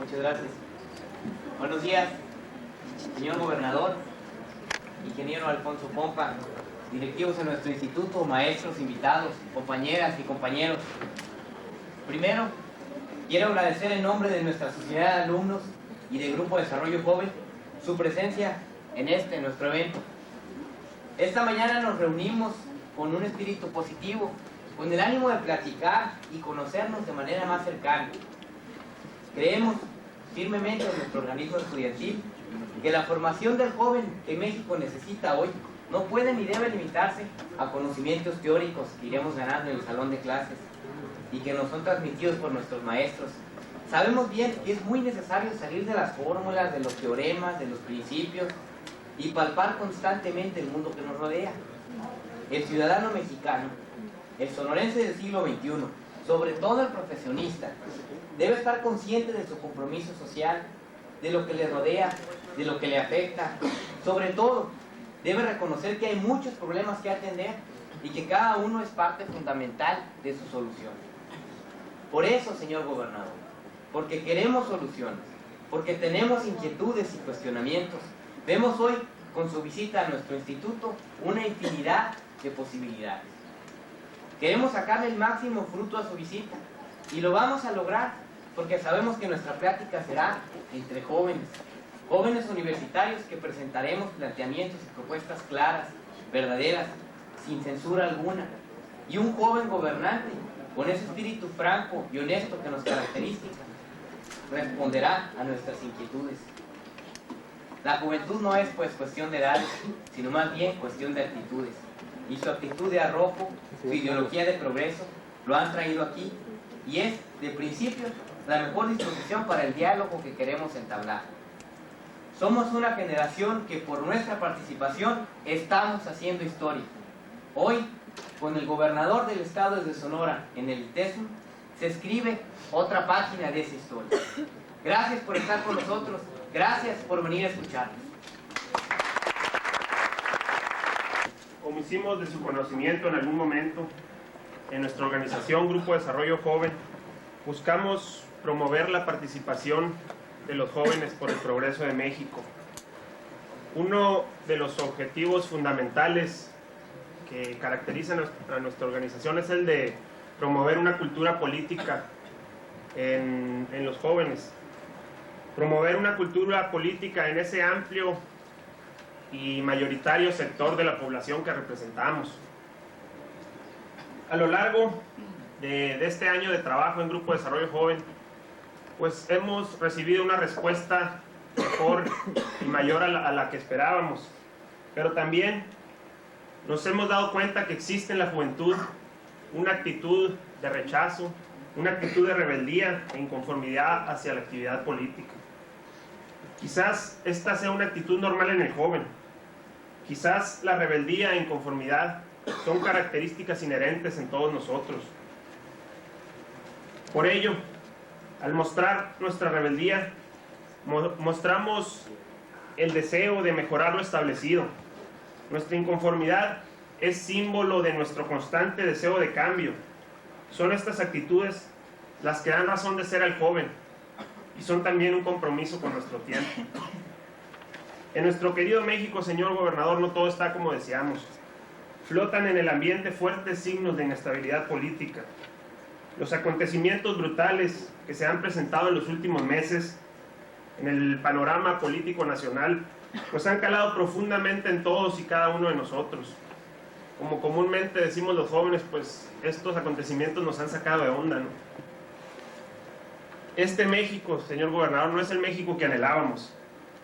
Muchas gracias. Buenos días, señor gobernador, ingeniero Alfonso Pompa, directivos de nuestro instituto, maestros, invitados, compañeras y compañeros. Primero, quiero agradecer en nombre de nuestra sociedad de alumnos y del Grupo de Desarrollo Joven su presencia en nuestro evento. Esta mañana nos reunimos con un espíritu positivo, con el ánimo de platicar y conocernos de manera más cercana. Creemos firmemente en nuestro organismo estudiantil que la formación del joven que México necesita hoy no puede ni debe limitarse a conocimientos teóricos que iremos ganando en el salón de clases y que nos son transmitidos por nuestros maestros. Sabemos bien que es muy necesario salir de las fórmulas, de los teoremas, de los principios y palpar constantemente el mundo que nos rodea. El ciudadano mexicano, el sonorense del siglo XXI, sobre todo el profesionista, debe estar consciente de su compromiso social, de lo que le rodea, de lo que le afecta. Sobre todo, debe reconocer que hay muchos problemas que atender y que cada uno es parte fundamental de su solución. Por eso, señor gobernador, porque queremos soluciones, porque tenemos inquietudes y cuestionamientos, vemos hoy, con su visita a nuestro instituto, una infinidad de posibilidades. Queremos sacarle el máximo fruto a su visita y lo vamos a lograr porque sabemos que nuestra plática será entre jóvenes universitarios que presentaremos planteamientos y propuestas claras, verdaderas, sin censura alguna, y un joven gobernante con ese espíritu franco y honesto que nos caracteriza, responderá a nuestras inquietudes. La juventud no es pues cuestión de edades, sino más bien cuestión de actitudes. Y su actitud de arrojo, su ideología de progreso, lo han traído aquí y es, de principio, la mejor disposición para el diálogo que queremos entablar. Somos una generación que por nuestra participación estamos haciendo historia. Hoy, con el gobernador del estado de Sonora en el ITESM, se escribe otra página de esa historia. Gracias por estar con nosotros, gracias por venir a escucharnos. Como hicimos de su conocimiento en algún momento, en nuestra organización Grupo de Desarrollo Joven, buscamos promover la participación de los jóvenes por el progreso de México. Uno de los objetivos fundamentales que caracterizan a nuestra organización es el de promover una cultura política en los jóvenes. Promover una cultura política en ese amplio y mayoritario sector de la población que representamos. A lo largo de este año de trabajo en Grupo de Desarrollo Joven, pues hemos recibido una respuesta mejor y mayor a la que esperábamos, pero también nos hemos dado cuenta que existe en la juventud una actitud de rechazo, una actitud de rebeldía e inconformidad hacia la actividad política. Quizás esta sea una actitud normal en el joven. Quizás la rebeldía e inconformidad son características inherentes en todos nosotros. Por ello, al mostrar nuestra rebeldía, mostramos el deseo de mejorar lo establecido. Nuestra inconformidad es símbolo de nuestro constante deseo de cambio. Son estas actitudes las que dan razón de ser al joven y son también un compromiso con nuestro tiempo. En nuestro querido México, señor gobernador, no todo está como deseamos. Flotan en el ambiente fuertes signos de inestabilidad política. Los acontecimientos brutales que se han presentado en los últimos meses en el panorama político nacional, pues han calado profundamente en todos y cada uno de nosotros. Como comúnmente decimos los jóvenes, pues estos acontecimientos nos han sacado de onda, ¿no? Este México, señor gobernador, no es el México que anhelábamos.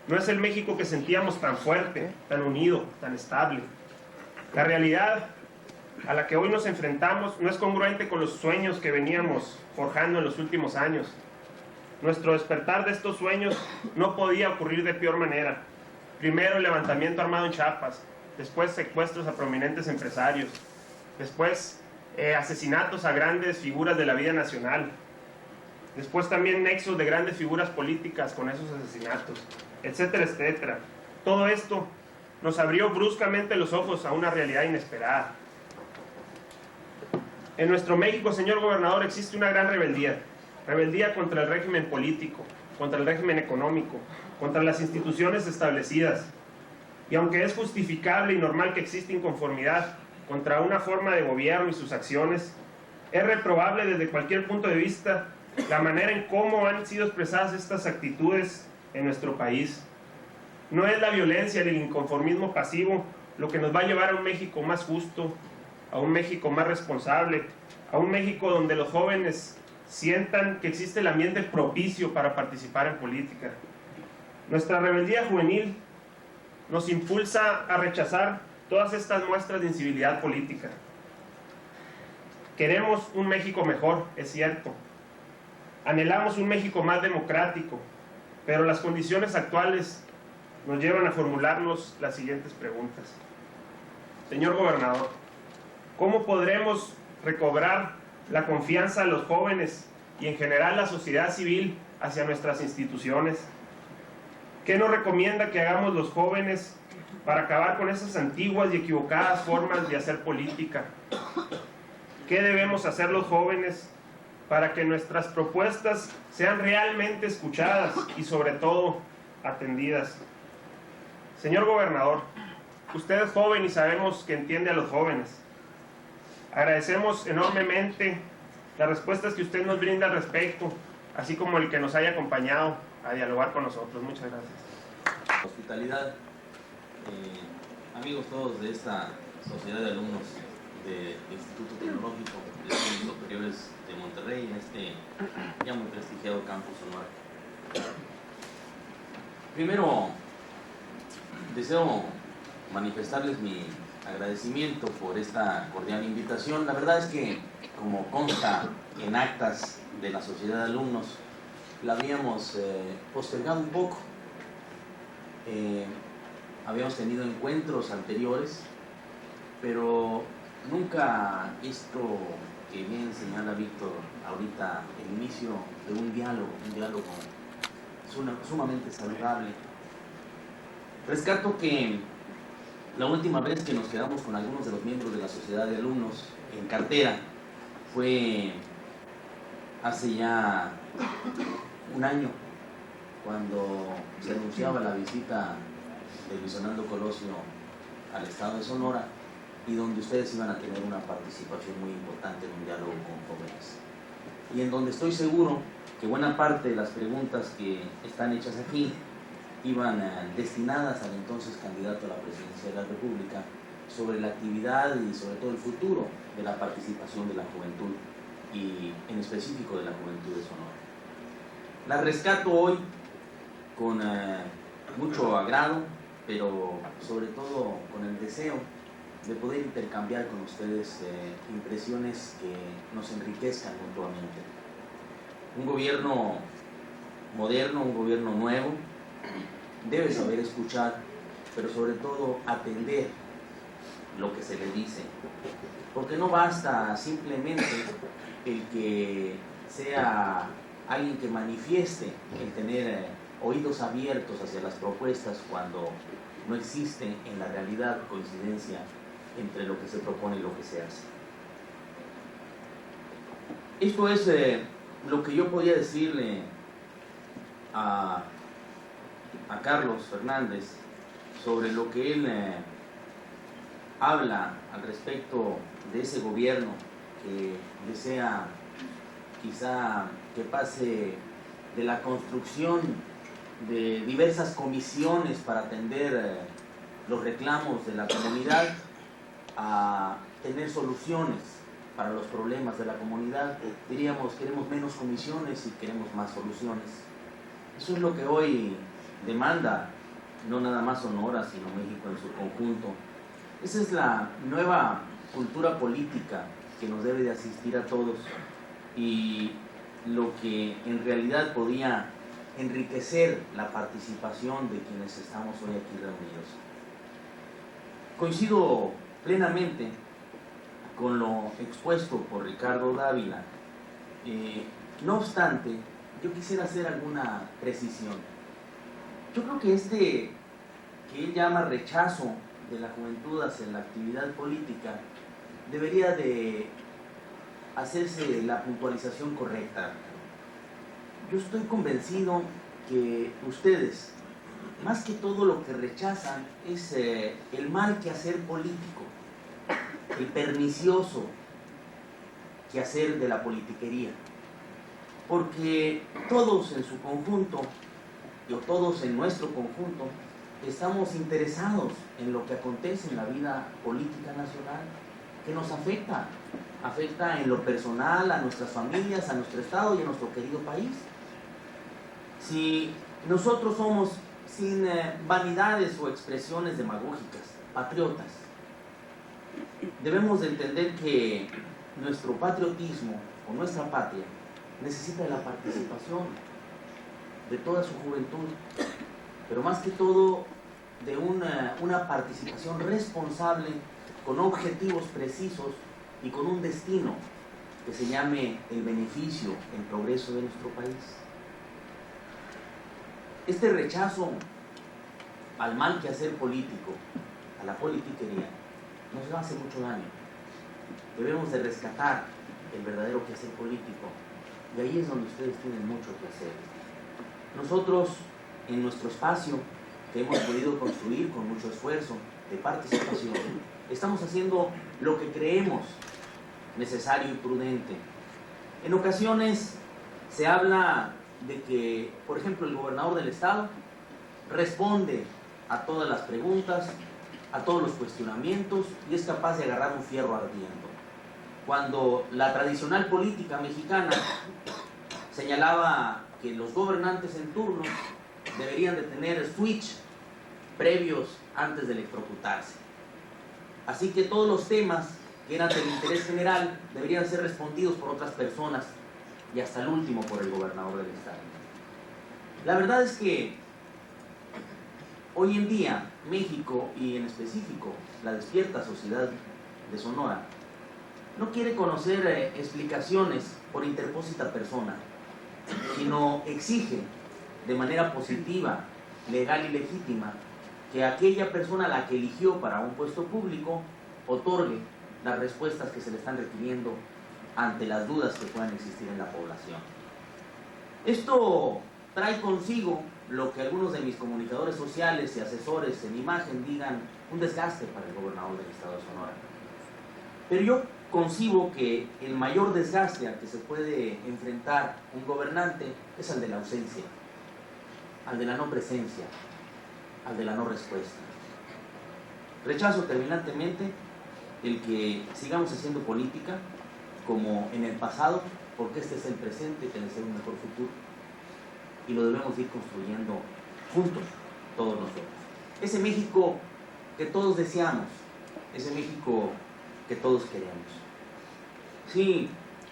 No es el México que sentíamos tan fuerte, tan unido, tan estable. La realidad a la que hoy nos enfrentamos no es congruente con los sueños que veníamos forjando en los últimos años. Nuestro despertar de estos sueños no podía ocurrir de peor manera. Primero el levantamiento armado en Chiapas, después secuestros a prominentes empresarios, después asesinatos a grandes figuras de la vida nacional, después también nexos de grandes figuras políticas con esos asesinatos, etcétera, etcétera. Todo esto nos abrió bruscamente los ojos a una realidad inesperada. En nuestro México, señor gobernador, existe una gran rebeldía. rebeldía contra el régimen político, contra el régimen económico, contra las instituciones establecidas. Y aunque es justificable y normal que exista inconformidad contra una forma de gobierno y sus acciones, es reprobable desde cualquier punto de vista la manera en cómo han sido expresadas estas actitudes en nuestro país. No es la violencia ni el inconformismo pasivo lo que nos va a llevar a un México más justo, a un México más responsable, a un México donde los jóvenes sientan que existe el ambiente propicio para participar en política. Nuestra rebeldía juvenil nos impulsa a rechazar todas estas muestras de incivilidad política. Queremos un México mejor, es cierto. Anhelamos un México más democrático, pero las condiciones actuales nos llevan a formularnos las siguientes preguntas. Señor gobernador, ¿cómo podremos recobrar la confianza de los jóvenes y en general la sociedad civil hacia nuestras instituciones? ¿Qué nos recomienda que hagamos los jóvenes para acabar con esas antiguas y equivocadas formas de hacer política? ¿Qué debemos hacer los jóvenes para que nuestras propuestas sean realmente escuchadas y sobre todo atendidas? Señor gobernador, usted es joven y sabemos que entiende a los jóvenes. Agradecemos enormemente las respuestas que usted nos brinda al respecto, así como el que nos haya acompañado a dialogar con nosotros. Muchas gracias. Hospitalidad, amigos todos de esta sociedad de alumnos del Instituto Tecnológico de Estudios Superiores de Monterrey, en este ya muy prestigiado campus Sonora. Primero, deseo manifestarles mi agradecimiento por esta cordial invitación. La verdad es que, como consta en actas de la sociedad de alumnos, la habíamos postergado un poco. Habíamos tenido encuentros anteriores, pero nunca esto que bien señala Víctor ahorita, el inicio de un diálogo sumamente saludable. Rescato que la última vez que nos quedamos con algunos de los miembros de la sociedad de alumnos en cartera fue hace ya un año, cuando se anunciaba la visita de Luis Fernando Colosio al estado de Sonora y donde ustedes iban a tener una participación muy importante en un diálogo con jóvenes. Y en donde estoy seguro que buena parte de las preguntas que están hechas aquí iban destinadas al entonces candidato a la presidencia de la República sobre la actividad y sobre todo el futuro de la participación de la juventud y en específico de la juventud de Sonora. La rescato hoy con mucho agrado, pero sobre todo con el deseo de poder intercambiar con ustedes impresiones que nos enriquezcan mutuamente. Un gobierno moderno, un gobierno nuevo, debe saber escuchar, pero sobre todo atender lo que se le dice, porque no basta simplemente el que sea alguien que manifieste el tener oídos abiertos hacia las propuestas cuando no existe en la realidad coincidencia entre lo que se propone y lo que se hace. Esto es lo que yo podía decirle a Carlos Fernández sobre lo que él habla al respecto de ese gobierno que desea quizá que pase de la construcción de diversas comisiones para atender los reclamos de la comunidad a tener soluciones para los problemas de la comunidad. Diríamos, queremos menos comisiones y queremos más soluciones. Eso es lo que hoy demanda no nada más Sonora, sino México en su conjunto. Esa es la nueva cultura política que nos debe de asistir a todos y lo que en realidad podría enriquecer la participación de quienes estamos hoy aquí reunidos. Coincido plenamente con lo expuesto por Ricardo Dávila. No obstante, yo quisiera hacer alguna precisión. Yo creo que que él llama rechazo de la juventud hacia la actividad política debería de hacerse la puntualización correcta. yo estoy convencido que ustedes, más que todo lo que rechazan es el mal quehacer político, el pernicioso quehacer de la politiquería. Porque todos en su conjunto, o todos en nuestro conjunto, estamos interesados en lo que acontece en la vida política nacional, que nos afecta. Afecta en lo personal, a nuestras familias, a nuestro estado y a nuestro querido país. Si nosotros somos, sin vanidades o expresiones demagógicas, patriotas, debemos de entender que nuestro patriotismo o nuestra patria necesita de la participación de toda su juventud, pero más que todo de una participación responsable, con objetivos precisos y con un destino que se llame el beneficio, el progreso de nuestro país. Este rechazo al mal quehacer político, a la politiquería, nos hace mucho daño. Debemos de rescatar el verdadero quehacer político, y ahí es donde ustedes tienen mucho que hacer. Nosotros, en nuestro espacio que hemos podido construir con mucho esfuerzo de participación, estamos haciendo lo que creemos necesario y prudente. En ocasiones se habla de que, por ejemplo, el gobernador del estado responde a todas las preguntas, a todos los cuestionamientos, y es capaz de agarrar un fierro ardiendo. Cuando la tradicional política mexicana señalaba que los gobernantes en turno deberían de tener switch previos antes de electrocutarse. Así que todos los temas que eran del interés general deberían ser respondidos por otras personas, y hasta el último por el gobernador del estado. La verdad es que hoy en día México, y en específico la despierta sociedad de Sonora, no quiere conocer explicaciones por interpósita persona, sino exige de manera positiva, legal y legítima, que aquella persona a la que eligió para un puesto público otorgue las respuestas que se le están requiriendo ante las dudas que puedan existir en la población. Esto trae consigo lo que algunos de mis comunicadores sociales y asesores en imagen digan un desgaste para el gobernador del estado de Sonora. Pero yo concibo que el mayor desgaste al que se puede enfrentar un gobernante es al de la ausencia, al de la no presencia, al de la no respuesta. Rechazo terminantemente el que sigamos haciendo política como en el pasado, porque este es el presente que desea un mejor futuro, y lo debemos ir construyendo juntos, todos nosotros. Ese México que todos deseamos, ese México que todos queremos. Sí,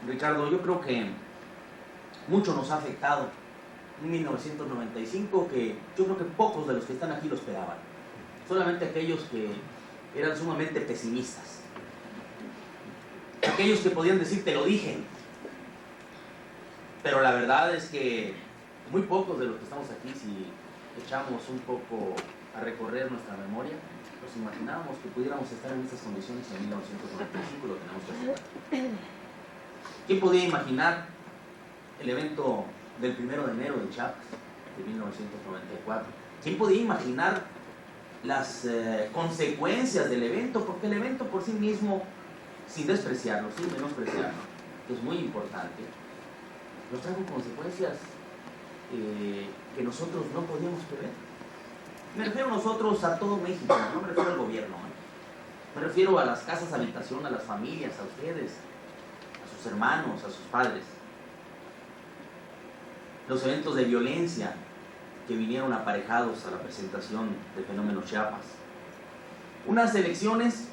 Ricardo, yo creo que mucho nos ha afectado en 1995, que yo creo que pocos de los que están aquí lo esperaban, solamente aquellos que eran sumamente pesimistas, aquellos que podían decir te lo dije, pero la verdad es que muy pocos de los que estamos aquí, si echamos un poco a recorrer nuestra memoria, nos imaginábamos que pudiéramos estar en estas condiciones en 1995, lo tenemos que hacer. ¿Quién podía imaginar el evento del 1 de enero de Chiapas, de 1994? ¿Quién podía imaginar las consecuencias del evento? Porque el evento por sí mismo, sin despreciarlo, sin menospreciarlo, que es muy importante, nos trajo consecuencias que nosotros no podíamos prever. Me refiero a nosotros, a todo México, no me refiero al gobierno, me refiero a las casas habitación, a las familias, a ustedes, a sus hermanos, a sus padres. Los eventos de violencia que vinieron aparejados a la presentación del fenómeno Chiapas. Unas elecciones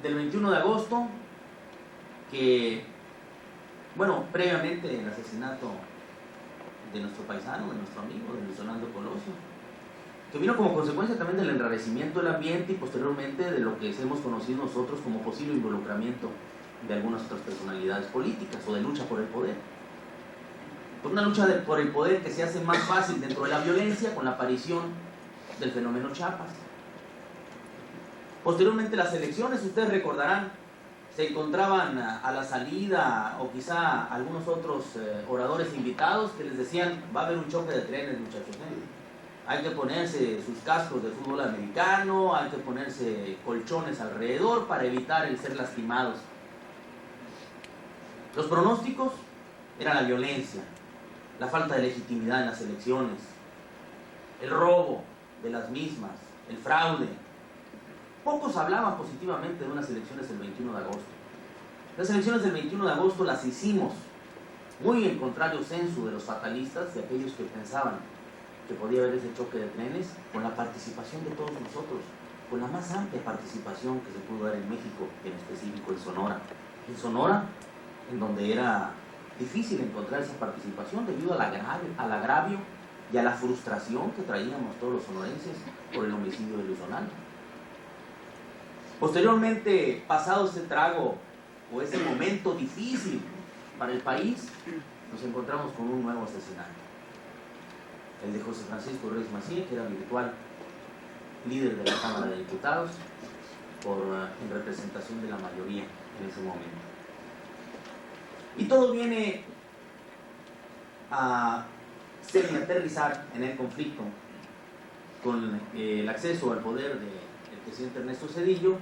del 21 de agosto que, bueno, previamente el asesinato de nuestro paisano, de nuestro amigo, de Luis Donaldo Colosio, que vino como consecuencia también del enrarecimiento del ambiente y posteriormente de lo que hemos conocido nosotros como posible involucramiento de algunas otras personalidades políticas o de lucha por el poder. Una lucha por el poder que se hace más fácil dentro de la violencia con la aparición del fenómeno Chiapas. Posteriormente las elecciones, ustedes recordarán, se encontraban a la salida, o quizá algunos otros oradores invitados que les decían: va a haber un choque de trenes, muchachos, hay que ponerse sus cascos de fútbol americano, hay que ponerse colchones alrededor para evitar el ser lastimados. Los pronósticos eran la violencia, la falta de legitimidad en las elecciones, el robo de las mismas, el fraude. Pocos hablaban positivamente de unas elecciones del 21 de agosto. Las elecciones del 21 de agosto las hicimos muy en contrario censo de los fatalistas, de aquellos que pensaban que podía haber ese choque de trenes, con la participación de todos nosotros, con la más amplia participación que se pudo dar en México, en específico en Sonora. En Sonora, en donde era difícil encontrar esa participación debido al agravio y a la frustración que traíamos todos los sonorenses por el homicidio de Luis Donaldo. Posteriormente, pasado ese trago o ese momento difícil para el país, nos encontramos con un nuevo asesinato, el de José Francisco Reyes Macié, que era virtual líder de la Cámara de Diputados en representación de la mayoría en ese momento. Y todo viene a ser y aterrizar en el conflicto con el acceso al poder del presidente Ernesto Zedillo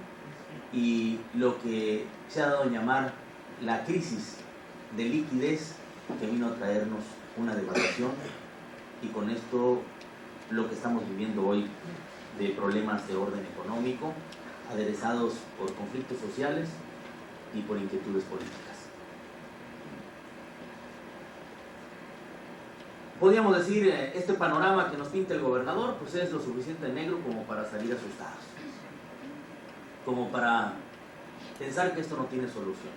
y lo que se ha dado a llamar la crisis de liquidez, que vino a traernos una devaluación, y con esto lo que estamos viviendo hoy de problemas de orden económico aderezados por conflictos sociales y por inquietudes políticas. Podríamos decir, este panorama que nos pinta el gobernador pues es lo suficiente negro como para salir asustados, como para pensar que esto no tiene solución.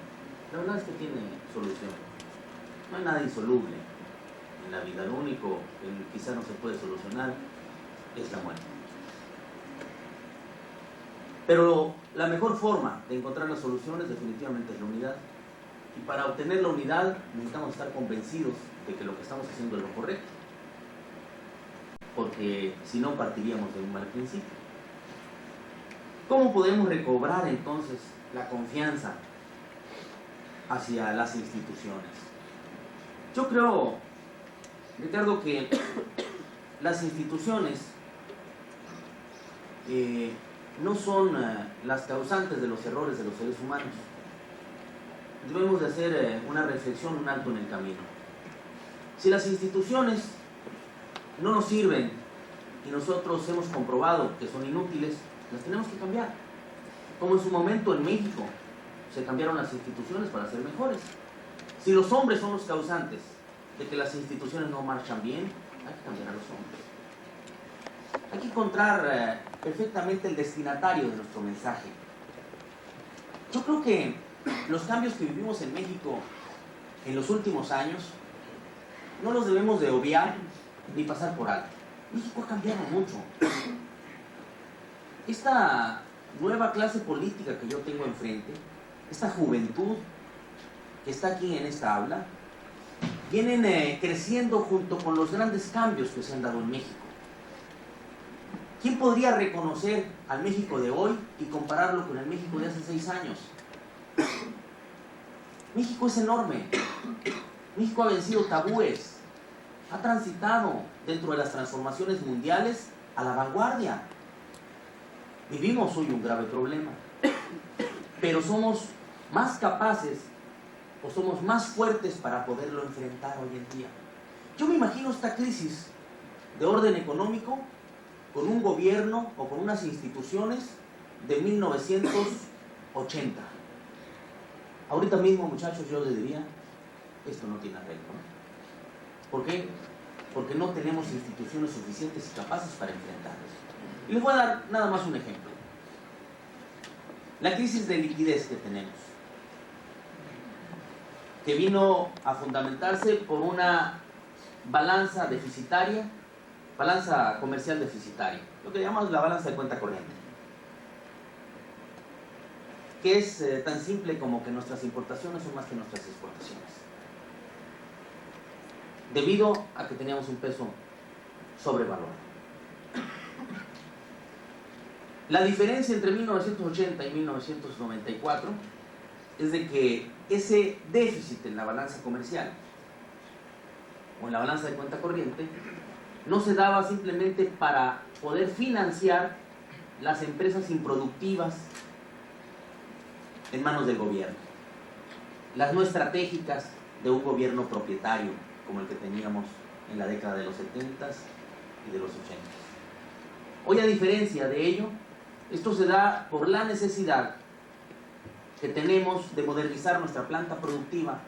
La verdad es que tiene solución. No hay nada insoluble en la vida. Lo único que quizá no se puede solucionar es la muerte. Pero la mejor forma de encontrar las soluciones definitivamente es la unidad. Y para obtener la unidad necesitamos estar convencidos de que lo que estamos haciendo es lo correcto. Porque si no, partiríamos de un mal principio. ¿Cómo podemos recobrar entonces la confianza hacia las instituciones? Yo creo, Ricardo, que las instituciones no son las causantes de los errores de los seres humanos. Debemos de hacer una reflexión, un alto en el camino. Si las instituciones no nos sirven y nosotros hemos comprobado que son inútiles, las tenemos que cambiar. Como en su momento en México se cambiaron las instituciones para ser mejores. Si los hombres son los causantes de que las instituciones no marchan bien, hay que cambiar a los hombres. Hay que encontrar perfectamente el destinatario de nuestro mensaje. Yo creo que los cambios que vivimos en México en los últimos años no los debemos de obviar ni pasar por alto. México ha cambiado mucho. Esta nueva clase política que yo tengo enfrente, esta juventud que está aquí en esta aula, vienen creciendo junto con los grandes cambios que se han dado en México. ¿Quién podría reconocer al México de hoy y compararlo con el México de hace 6 años? México es enorme. México ha vencido tabúes, ha transitado dentro de las transformaciones mundiales a la vanguardia. Vivimos hoy un grave problema, pero somos más capaces o somos más fuertes para poderlo enfrentar hoy en día. Yo me imagino esta crisis de orden económico con un gobierno o con unas instituciones de 1980. Ahorita mismo, muchachos, yo les diría, esto no tiene arreglo, ¿no? ¿Por qué? Porque no tenemos instituciones suficientes y capaces para enfrentarlos. Y les voy a dar nada más un ejemplo. La crisis de liquidez que tenemos, que vino a fundamentarse por una balanza deficitaria, balanza comercial deficitaria, lo que llamamos la balanza de cuenta corriente, que es tan simple como que nuestras importaciones son más que nuestras exportaciones, debido a que teníamos un peso sobrevalorado. La diferencia entre 1980 y 1994 es de que ese déficit en la balanza comercial o en la balanza de cuenta corriente no se daba simplemente para poder financiar las empresas improductivas en manos del gobierno, las no estratégicas de un gobierno propietario como el que teníamos en la década de los 70s y de los 80s. Hoy, a diferencia de ello, esto se da por la necesidad que tenemos de modernizar nuestra planta productiva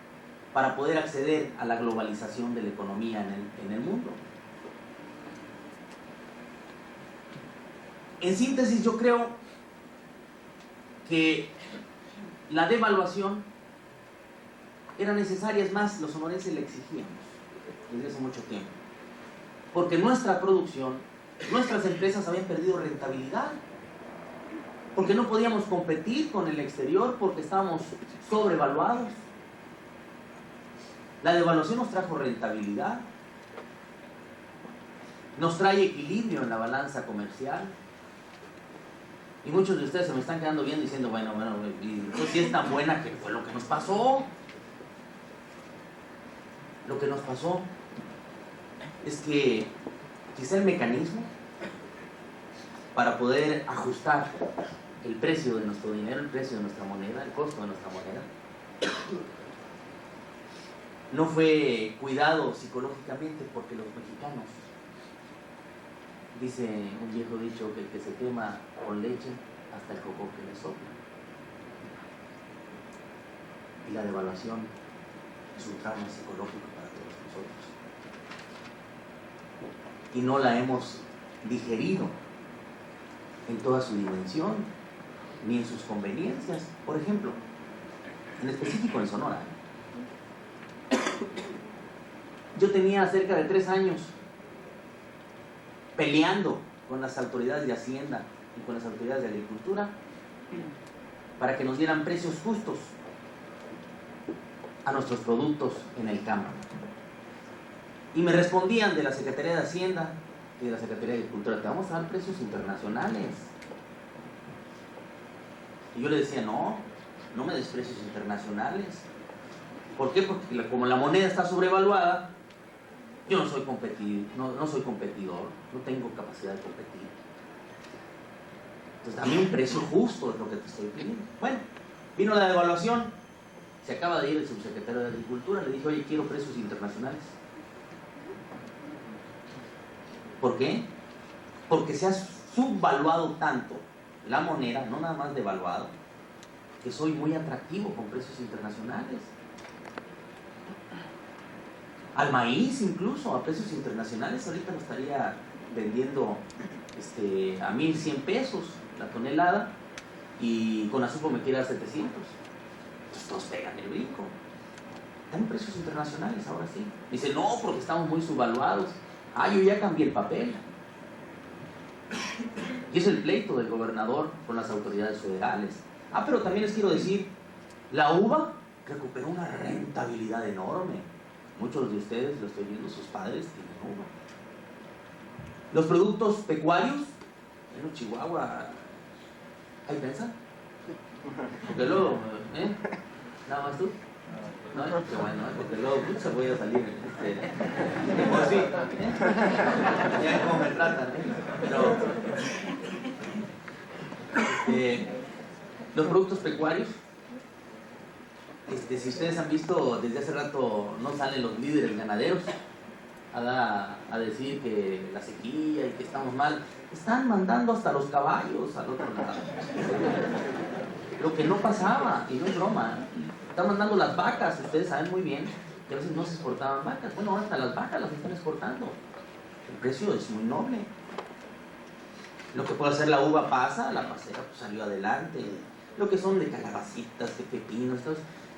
para poder acceder a la globalización de la economía en el mundo. En síntesis, yo creo que la devaluación era necesaria, es más, los sonorenses le exigíamos desde hace mucho tiempo, porque nuestra producción, nuestras empresas habían perdido rentabilidad, porque no podíamos competir con el exterior, porque estábamos sobrevaluados. La devaluación nos trajo rentabilidad, nos trae equilibrio en la balanza comercial. Y muchos de ustedes se me están quedando bien diciendo, bueno, pues si es tan buena, que fue lo que nos pasó. Lo que nos pasó es que quizá el mecanismo para poder ajustar el precio de nuestro dinero, el precio de nuestra moneda, el costo de nuestra moneda, no fue cuidado psicológicamente, porque los mexicanos, dice un viejo dicho, que el que se quema con leche hasta el coco que le sopla. Y la devaluación es un trauma psicológico para todos nosotros. Y no la hemos digerido en toda su dimensión, ni en sus conveniencias. Por ejemplo, en específico en Sonora, yo tenía cerca de 3 años peleando con las autoridades de Hacienda y con las autoridades de Agricultura para que nos dieran precios justos a nuestros productos en el campo. Y me respondían de la Secretaría de Hacienda y de la Secretaría de Agricultura: te vamos a dar precios internacionales. Y yo le decía, no me des precios internacionales. ¿Por qué? Porque como la moneda está sobrevaluada, yo no soy competidor, no tengo capacidad de competir. Entonces dame un precio justo, es lo que te estoy pidiendo. Bueno, vino la devaluación, se acaba de ir el subsecretario de Agricultura, le dije, oye, quiero precios internacionales. ¿Por qué? Porque se ha subvaluado tanto la moneda, no nada más devaluado, que soy muy atractivo con precios internacionales. Al maíz incluso, a precios internacionales, ahorita lo estaría vendiendo a 1,100 pesos la tonelada, y con azúcar me quiere dar 700. Entonces todos pegan el brinco. Están en precios internacionales ahora sí. Dice, no, porque estamos muy subvaluados. Yo ya cambié el papel. Y es el pleito del gobernador con las autoridades federales. Pero también les quiero decir, la uva recuperó una rentabilidad enorme. Muchos de ustedes, lo estoy viendo, sus padres tienen uva. Los productos pecuarios, en Chihuahua, ¿hay prensa? Porque luego, ¿nada más tú? No, qué bueno, porque luego se voy a salir. Pues sí, ya cómo me tratan, Pero los productos pecuarios, si ustedes han visto, desde hace rato no salen los líderes ganaderos a decir que la sequía y que estamos mal. Están mandando hasta los caballos al otro lado. Lo que no pasaba, y no es broma, están mandando las vacas. Ustedes saben muy bien que a veces no se exportaban vacas. Bueno, hasta las vacas las están exportando. El precio es muy noble. Lo que puede hacer la uva pasa, la pasera pues salió adelante. Lo que son de calabacitas, de pepinos,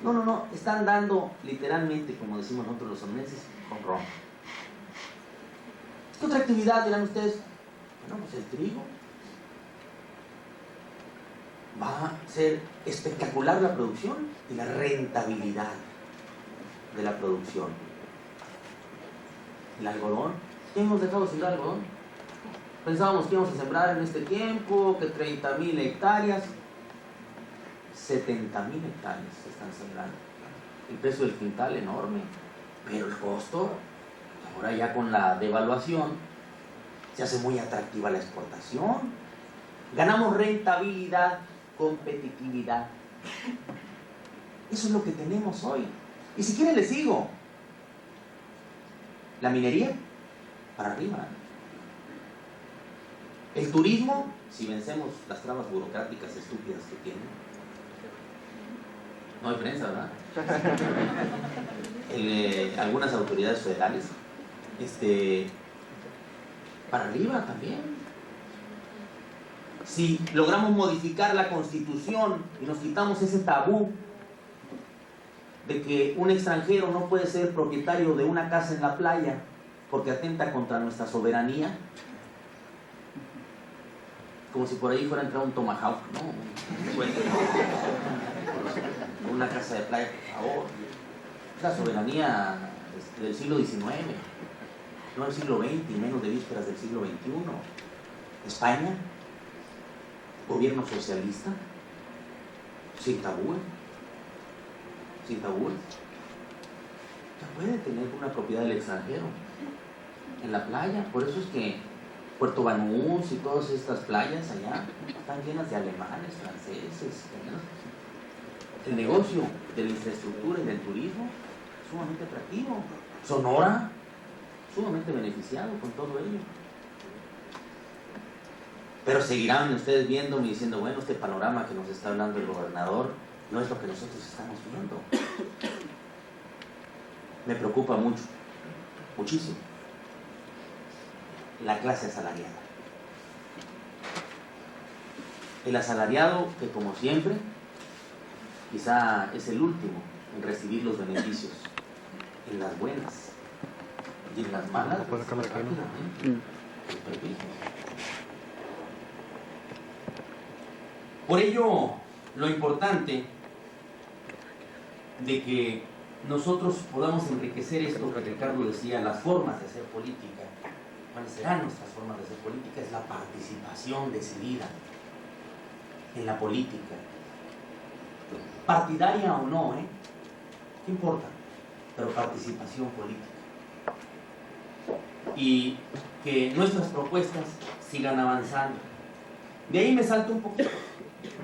no, están dando literalmente, como decimos nosotros los sonorenses, con ron. ¿Qué otra actividad dirán ustedes? Bueno, pues el trigo. Va a ser espectacular la producción y la rentabilidad de la producción. El algodón, ¿qué hemos dejado sin algodón? Pensábamos que íbamos a sembrar en este tiempo, que 30,000 hectáreas. 70,000 hectáreas se están sembrando. El precio del quintal enorme, pero el costo, ahora ya con la devaluación, se hace muy atractiva la exportación. Ganamos rentabilidad, competitividad. Eso es lo que tenemos hoy. Y si quieren les sigo. La minería, para arriba. El turismo, si vencemos las trabas burocráticas estúpidas que tienen. No hay prensa, ¿verdad? Algunas autoridades federales. Para arriba también. Si logramos modificar la Constitución y nos quitamos ese tabú de que un extranjero no puede ser propietario de una casa en la playa porque atenta contra nuestra soberanía, como si por ahí fuera a entrar un tomahawk, ¿no? Una casa de playa, por favor. Es la soberanía del siglo XIX, no del siglo XX y menos de vísperas del siglo XXI. España, gobierno socialista, sin tabú. Sin tabú. Ya puede tener una propiedad del extranjero en la playa. Por eso es que Puerto Banús y todas estas playas allá están llenas de alemanes, franceses. El negocio de la infraestructura y del turismo es sumamente atractivo. Sonora, sumamente beneficiado con todo ello. Pero seguirán ustedes viéndome y diciendo, bueno, este panorama que nos está hablando el gobernador no es lo que nosotros estamos viendo. Me preocupa mucho, muchísimo, la clase asalariada. El asalariado que, como siempre, quizá es el último en recibir los beneficios, en las buenas y en las malas. Por ello, lo importante de que nosotros podamos enriquecer esto que Ricardo decía, las formas de hacer política. ¿Cuáles serán nuestras formas de hacer política? Es la participación decidida en la política. Partidaria o no, ¿qué importa? Pero participación política. Y que nuestras propuestas sigan avanzando. De ahí me salto un poquito.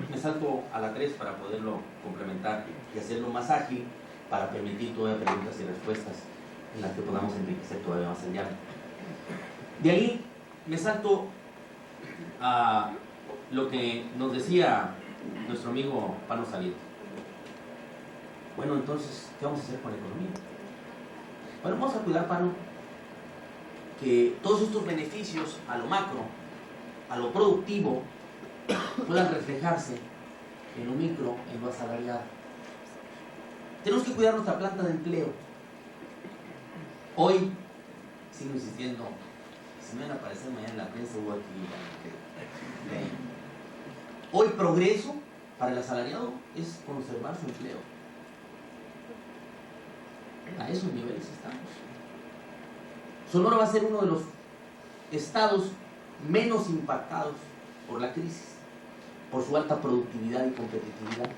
Me salto a la 3 para poderlo complementar y hacerlo más ágil para permitir todavía preguntas y respuestas en las que podamos enriquecer todavía más el diálogo. De ahí me salto a lo que nos decía nuestro amigo Pano Salido. Bueno, entonces, ¿qué vamos a hacer con la economía? Bueno, vamos a cuidar, Pano, que todos estos beneficios a lo macro, a lo productivo, puedan reflejarse en lo micro, en lo asalariado. Tenemos que cuidar nuestra planta de empleo. Hoy, sigo insistiendo, si me van a aparecer mañana en la prensa, hubo aquí. Hoy progreso para el asalariado es conservar su empleo. A esos niveles estamos. Sonora va a ser uno de los estados menos impactados por la crisis, por su alta productividad y competitividad.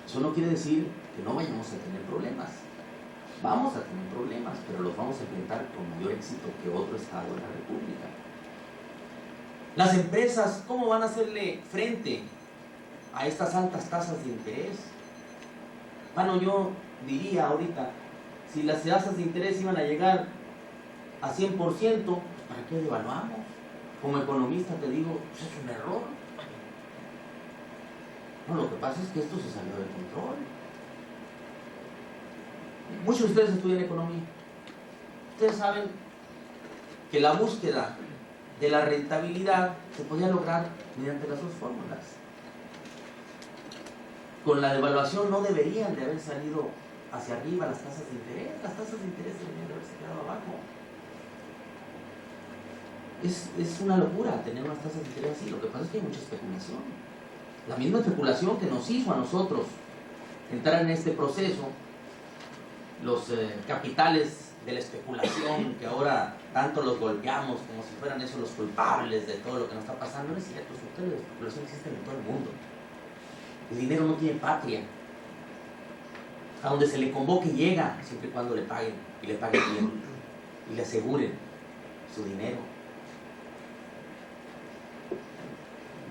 Eso no quiere decir que no vayamos a tener problemas. Vamos a tener problemas, pero los vamos a enfrentar con mayor éxito que otro estado de la República. Las empresas, ¿cómo van a hacerle frente a estas altas tasas de interés? Bueno, yo diría ahorita, si las tasas de interés iban a llegar a 100%, ¿para qué devaluamos? Como economista te digo, pues es un error. No, lo que pasa es que esto se salió de control. Muchos de ustedes estudian economía. Ustedes saben que la búsqueda de la rentabilidad se podía lograr mediante las dos fórmulas. Con la devaluación no deberían de haber salido hacia arriba las tasas de interés. Las tasas de interés deberían de haberse quedado abajo. Es una locura tener unas tasas de interés así. Lo que pasa es que hay mucha especulación. La misma especulación que nos hizo a nosotros entrar en este proceso, los capitales de la especulación, que ahora tanto los golpeamos como si fueran esos los culpables de todo lo que nos está pasando. No es cierto, los capitales de la especulación existen en todo el mundo. El dinero no tiene patria. A donde se le convoque llega, siempre y cuando le paguen, y le paguen bien, y le aseguren su dinero.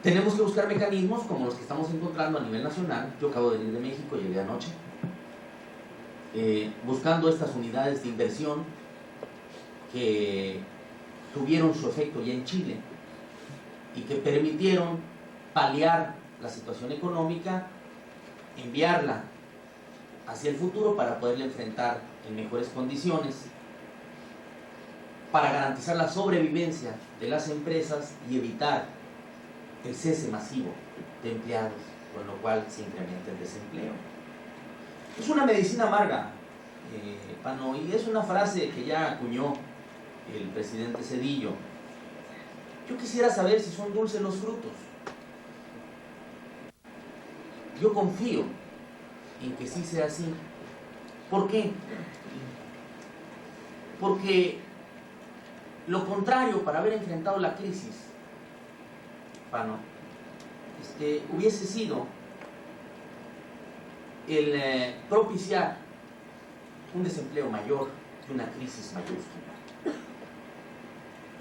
Tenemos que buscar mecanismos como los que estamos encontrando a nivel nacional. Yo acabo de venir de México, llegué anoche, buscando estas unidades de inversión que tuvieron su efecto ya en Chile y que permitieron paliar la situación económica, enviarla hacia el futuro para poderla enfrentar en mejores condiciones, para garantizar la sobrevivencia de las empresas y evitar el cese masivo de empleados, con lo cual se incrementa el desempleo. Es una medicina amarga, Pano, y es una frase que ya acuñó el presidente Zedillo. Yo quisiera saber si son dulces los frutos. Yo confío en que sí sea así. ¿Por qué? Porque lo contrario, para haber enfrentado la crisis, Pano, hubiese sido el propiciar un desempleo mayor que una crisis mayúscula.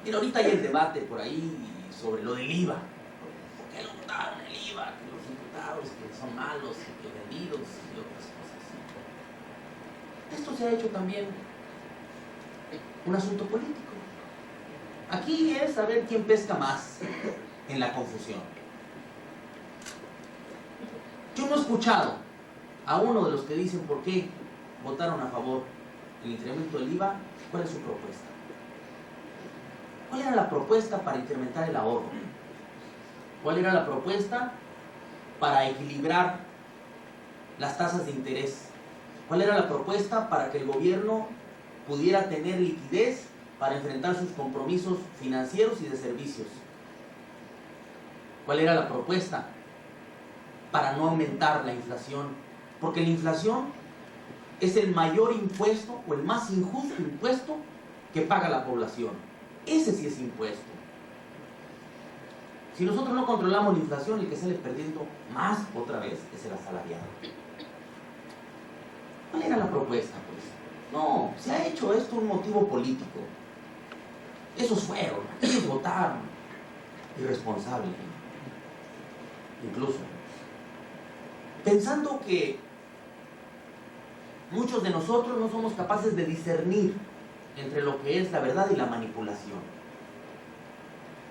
Mira, ahorita hay el debate por ahí sobre lo del IVA. ¿Por qué lo votaron el IVA? Que los imputados que son malos, que vendidos y otras cosas. Esto se ha hecho también un asunto político. Aquí es saber quién pesca más en la confusión. Yo no he escuchado a uno de los que dicen por qué votaron a favor del incremento del IVA. ¿Cuál es su propuesta? ¿Cuál era la propuesta para incrementar el ahorro? ¿Cuál era la propuesta para equilibrar las tasas de interés? ¿Cuál era la propuesta para que el gobierno pudiera tener liquidez para enfrentar sus compromisos financieros y de servicios? ¿Cuál era la propuesta para no aumentar la inflación? Porque la inflación es el mayor impuesto o el más injusto impuesto que paga la población. Ese sí es impuesto. Si nosotros no controlamos la inflación, el que sale perdiendo más otra vez es el asalariado. ¿Cuál era la propuesta, pues? No, se ha hecho esto un motivo político. Esos fueron, ellos votaron. Irresponsable. Incluso. Pensando que muchos de nosotros no somos capaces de discernir entre lo que es la verdad y la manipulación.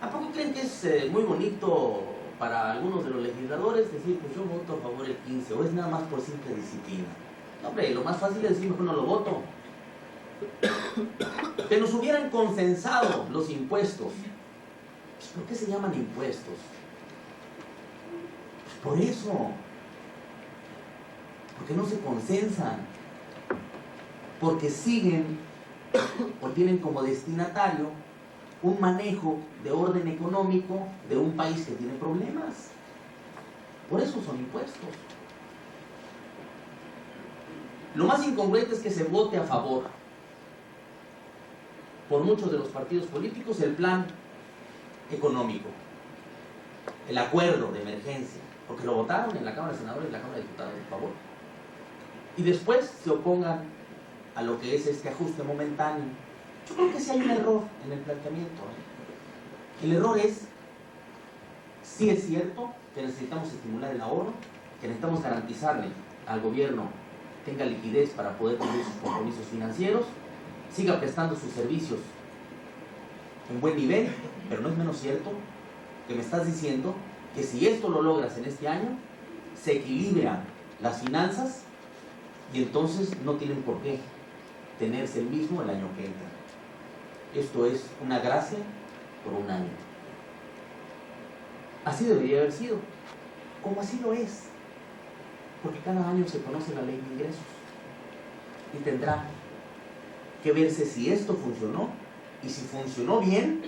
¿A poco creen que es muy bonito para algunos de los legisladores decir, pues yo voto a favor el 15, o es nada más por simple disciplina? No, hombre, lo más fácil es decir, mejor no lo voto. Que nos hubieran consensado los impuestos. Pues, ¿por qué se llaman impuestos? Pues por eso. Porque no se consensan. Porque siguen o tienen como destinatario un manejo de orden económico de un país que tiene problemas. Por eso son impuestos. Lo más incongruente es que se vote a favor por muchos de los partidos políticos el plan económico, el acuerdo de emergencia, porque lo votaron en la Cámara de Senadores y en la Cámara de Diputados a favor, y después se opongan a lo que es este ajuste momentáneo. Yo creo que sí hay un error en el planteamiento. El error es, sí es cierto que necesitamos estimular el ahorro, que necesitamos garantizarle al gobierno que tenga liquidez para poder cumplir sus compromisos financieros, siga prestando sus servicios en buen nivel, pero no es menos cierto que me estás diciendo que si esto lo logras en este año, se equilibran las finanzas y entonces no tienen por qué tenerse el mismo el año que entra. Esto es una gracia por un año. Así debería haber sido, como así lo es, porque cada año se conoce la ley de ingresos y tendrá que verse si esto funcionó, y si funcionó bien,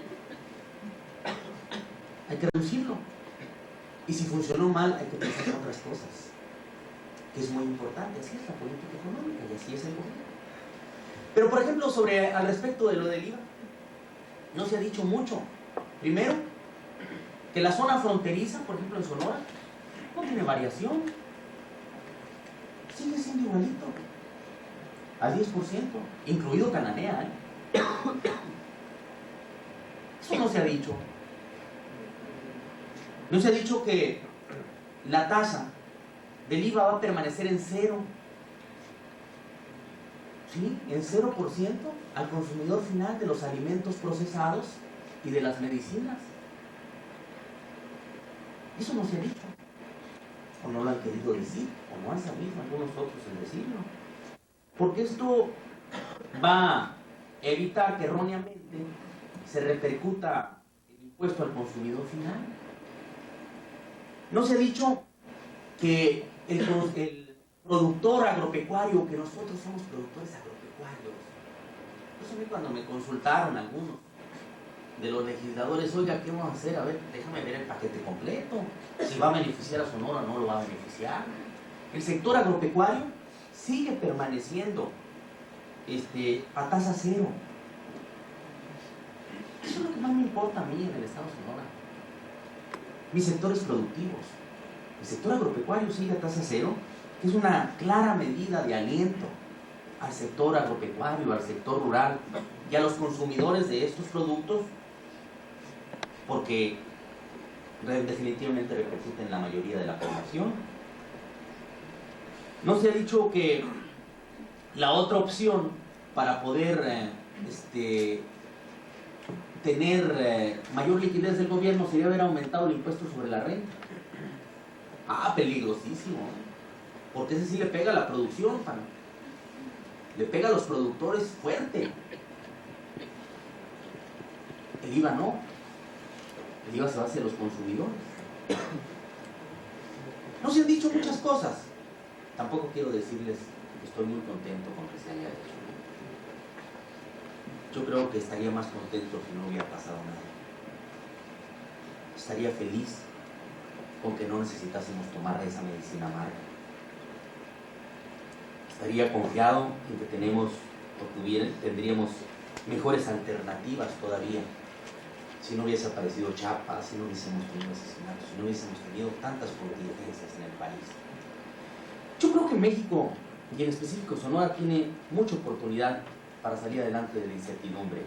hay que reducirlo, y si funcionó mal, hay que pensar en otras cosas, que es muy importante. Así es la política económica y así es el gobierno. Pero, por ejemplo, al respecto de lo del IVA, no se ha dicho mucho. Primero, que la zona fronteriza, por ejemplo en Sonora, no tiene variación. sigue siendo igualito, al 10%, incluido Cananea, Eso no se ha dicho. No se ha dicho que la tasa del IVA va a permanecer en cero. ¿Sí? En 0% al consumidor final de los alimentos procesados y de las medicinas. Eso no se ha dicho. O no lo han querido decir, o no han sabido algunos otros en decirlo. Porque esto va a evitar que erróneamente se repercuta el impuesto al consumidor final. No se ha dicho que el productor agropecuario, que nosotros somos productores agropecuarios. Eso a mí cuando me consultaron algunos de los legisladores, oiga, ¿qué vamos a hacer? A ver, déjame ver el paquete completo. Si va a beneficiar a Sonora o no lo va a beneficiar. El sector agropecuario sigue permaneciendo a tasa cero. Eso es lo que más me importa a mí en el estado de Sonora. Mis sectores productivos. El sector agropecuario sigue a tasa cero, que es una clara medida de aliento al sector agropecuario, al sector rural y a los consumidores de estos productos, porque definitivamente repercuten en la mayoría de la población. No se ha dicho que la otra opción para poder tener mayor liquidez del gobierno sería haber aumentado el impuesto sobre la renta. Peligrosísimo, porque ese sí le pega a la producción, le pega a los productores fuerte. El IVA no, el IVA se va hacia los consumidores. No se han dicho muchas cosas. Tampoco quiero decirles que estoy muy contento con que se haya hecho. Yo creo que estaría más contento si no hubiera pasado nada. Estaría feliz con que no necesitásemos tomar esa medicina amarga. Estaría confiado en que tendríamos mejores alternativas todavía si no hubiese aparecido Chiapas, si no hubiésemos tenido asesinatos, si no hubiésemos tenido tantas contingencias en el país. Yo creo que México, y en específico Sonora, tiene mucha oportunidad para salir adelante de la incertidumbre.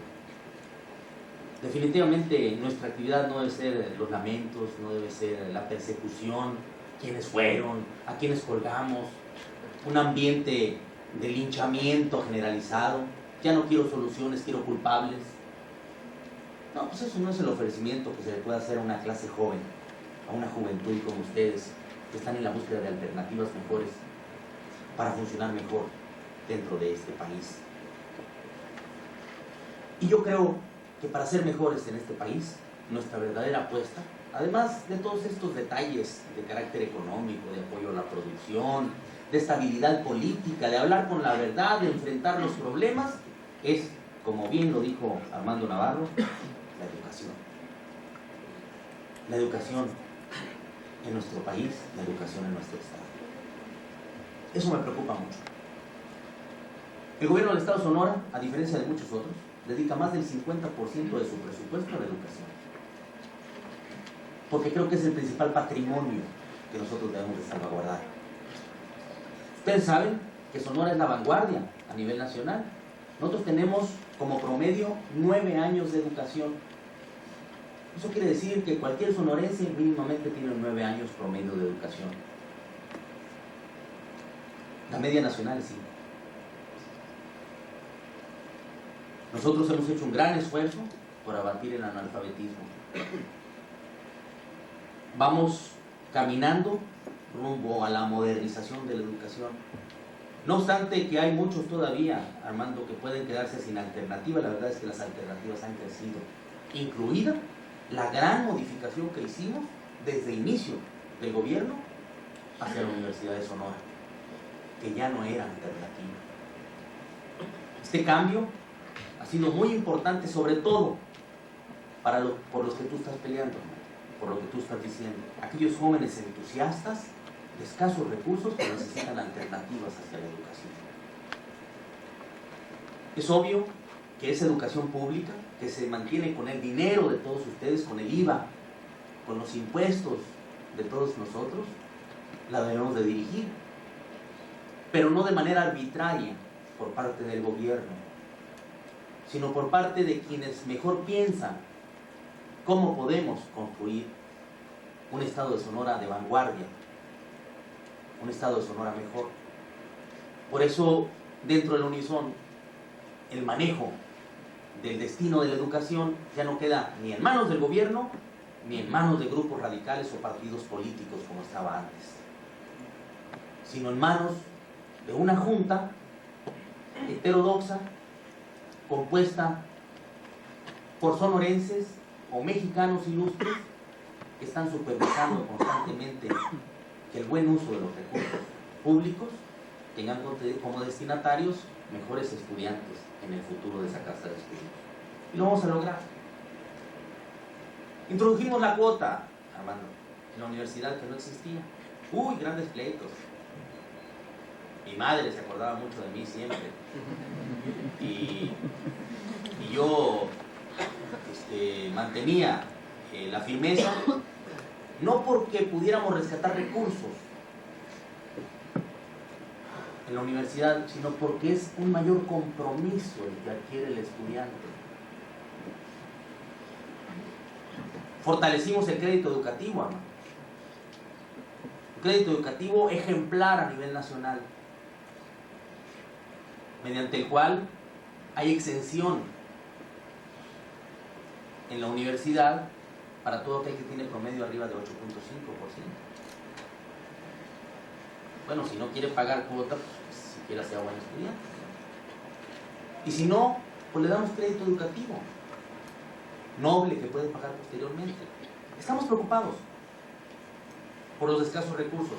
Definitivamente nuestra actividad no debe ser los lamentos, no debe ser la persecución, quiénes fueron, a quiénes colgamos, un ambiente de linchamiento generalizado. Ya no quiero soluciones, quiero culpables. No, pues eso no es el ofrecimiento que se le puede hacer a una clase joven, a una juventud como ustedes, que están en la búsqueda de alternativas mejores para funcionar mejor dentro de este país. Y yo creo que para ser mejores en este país, nuestra verdadera apuesta, además de todos estos detalles de carácter económico, de apoyo a la producción, de estabilidad política, de hablar con la verdad, de enfrentar los problemas, es, como bien lo dijo Armando Navarro, la educación. La educación en nuestro país, la educación en nuestro estado. Eso me preocupa mucho. El gobierno del estado de Sonora, a diferencia de muchos otros, dedica más del 50% de su presupuesto a la educación. Porque creo que es el principal patrimonio que nosotros debemos de salvaguardar. Ustedes saben que Sonora es la vanguardia a nivel nacional. Nosotros tenemos como promedio 9 años de educación. Eso quiere decir que cualquier sonorense mínimamente tiene 9 años promedio de educación. La media nacional es 5. Nosotros hemos hecho un gran esfuerzo por abatir el analfabetismo. Vamos caminando rumbo a la modernización de la educación. No obstante que hay muchos todavía, Armando, que pueden quedarse sin alternativa, la verdad es que las alternativas han crecido, incluida la gran modificación que hicimos desde el inicio del gobierno hacia la Universidad de Sonora, que ya no era alternativa. Este cambio ha sido muy importante, sobre todo por los que tú estás peleando, por lo que tú estás diciendo. Aquellos jóvenes entusiastas de escasos recursos que necesitan alternativas hacia la educación. Es obvio que esa educación pública, que se mantiene con el dinero de todos ustedes, con el IVA, con los impuestos de todos nosotros, la debemos de dirigir pero no de manera arbitraria por parte del gobierno, sino por parte de quienes mejor piensan cómo podemos construir un estado de Sonora de vanguardia, un estado de Sonora mejor. Por eso, dentro del Unison, el manejo del destino de la educación ya no queda ni en manos del gobierno, ni en manos de grupos radicales o partidos políticos como estaba antes, sino en manos de una junta heterodoxa compuesta por sonorenses o mexicanos ilustres que están supervisando constantemente que el buen uso de los recursos públicos tengan como destinatarios mejores estudiantes en el futuro de esa casa de estudios. Y lo vamos a lograr. Introdujimos la cuota, Armando, en la universidad, que no existía. Uy, grandes pleitos. Mi madre se acordaba mucho de mí siempre. Y yo mantenía la firmeza, no porque pudiéramos rescatar recursos en la universidad, sino porque es un mayor compromiso el que adquiere el estudiante. Fortalecimos el crédito educativo, hermano. Un crédito educativo ejemplar a nivel nacional, mediante el cual hay exención en la universidad para todo aquel que tiene promedio arriba de 8.5%. Bueno, si no quiere pagar cuota, pues siquiera sea buen estudiante. Y si no, pues le damos crédito educativo noble que puede pagar posteriormente. Estamos preocupados por los escasos recursos.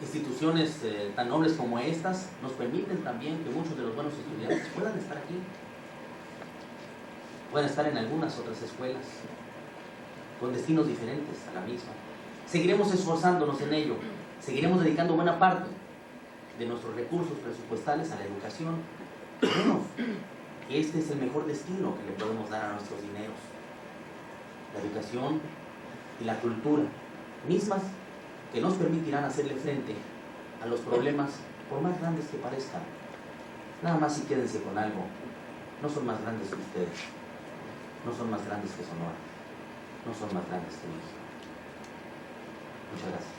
Instituciones tan nobles como estas nos permiten también que muchos de los buenos estudiantes puedan estar aquí, puedan estar en algunas otras escuelas con destinos diferentes a la misma. Seguiremos esforzándonos en ello, seguiremos dedicando buena parte de nuestros recursos presupuestales a la educación. Creemos que este es el mejor destino que le podemos dar a nuestros dineros: la educación y la cultura, mismas que nos permitirán hacerle frente a los problemas, por más grandes que parezcan. Nada más si quédense con algo: no son más grandes que ustedes, no son más grandes que Sonora, no son más grandes que México. Muchas gracias.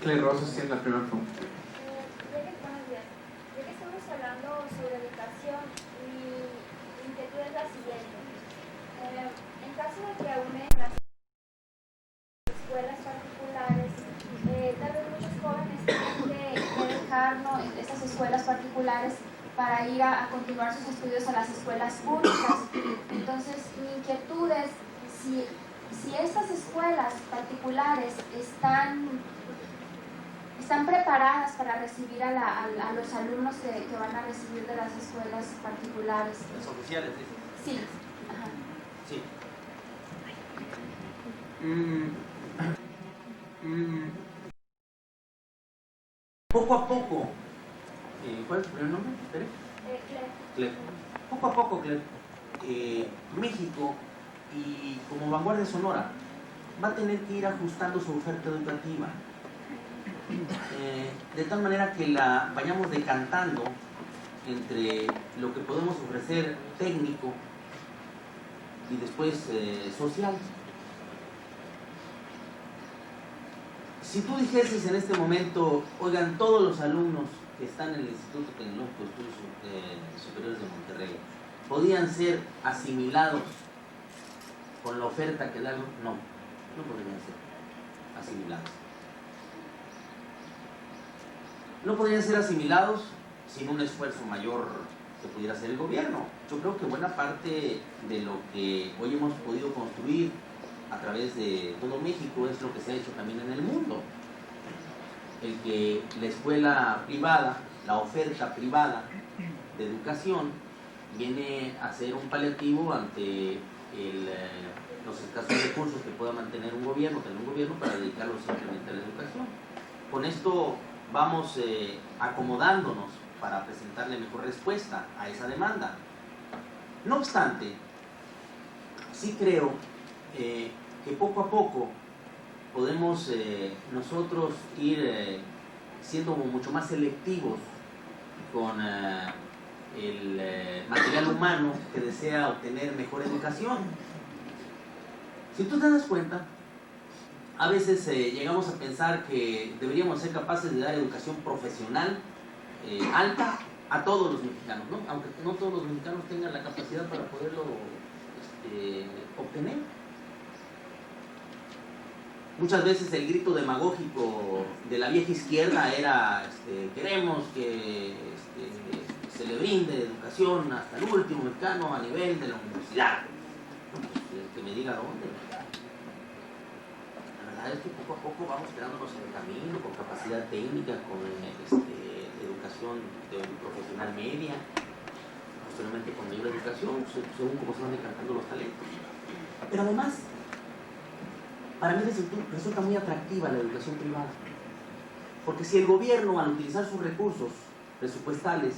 Claire Rosas tiene la primera pregunta. Buenos días. Ya que estamos hablando sobre educación, mi inquietud es la siguiente. En caso de que aún en las escuelas particulares, tal vez muchos jóvenes tienen que dejar estas escuelas particulares para ir a continuar sus estudios a las escuelas públicas. Entonces, mi inquietud es si estas escuelas particulares están preparadas para recibir a los alumnos que van a recibir de las escuelas particulares. ¿Las oficiales, dices? Sí. Ajá. Sí. Poco a poco. ¿Cuál es tu primer nombre? Claire. Claire. Poco a poco, Claire, México, y como Vanguardia Sonora, va a tener que ir ajustando su oferta educativa, de tal manera que la vayamos decantando entre lo que podemos ofrecer técnico y después social. Si tú dijeses en este momento: oigan, todos los alumnos que están en el Instituto Tecnológico de Estudios Superiores de Monterrey podían ser asimilados con la oferta que dan, no podrían ser asimilados. No podrían ser asimilados sin un esfuerzo mayor que pudiera hacer el gobierno. Yo creo que buena parte de lo que hoy hemos podido construir a través de todo México es lo que se ha hecho también en el mundo. El que la escuela privada, la oferta privada de educación, viene a ser un paliativo ante los escasos recursos que pueda tener un gobierno para dedicarlos simplemente a la educación. Con esto vamos acomodándonos para presentarle mejor respuesta a esa demanda. No obstante, sí creo que poco a poco podemos nosotros ir siendo mucho más selectivos con el material humano que desea obtener mejor educación. Si tú te das cuenta, a veces llegamos a pensar que deberíamos ser capaces de dar educación profesional alta a todos los mexicanos, ¿no? Aunque no todos los mexicanos tengan la capacidad para poderlo obtener. Muchas veces el grito demagógico de la vieja izquierda era queremos que se le brinde educación hasta el último mexicano a nivel de la universidad. Pues, que me diga dónde. La verdad es que poco a poco vamos quedándonos en el camino, con capacidad técnica, con educación profesional media, posteriormente con mayor educación, según cómo se van decantando los talentos. Pero además, para mí resulta muy atractiva la educación privada, porque si el gobierno, al utilizar sus recursos presupuestales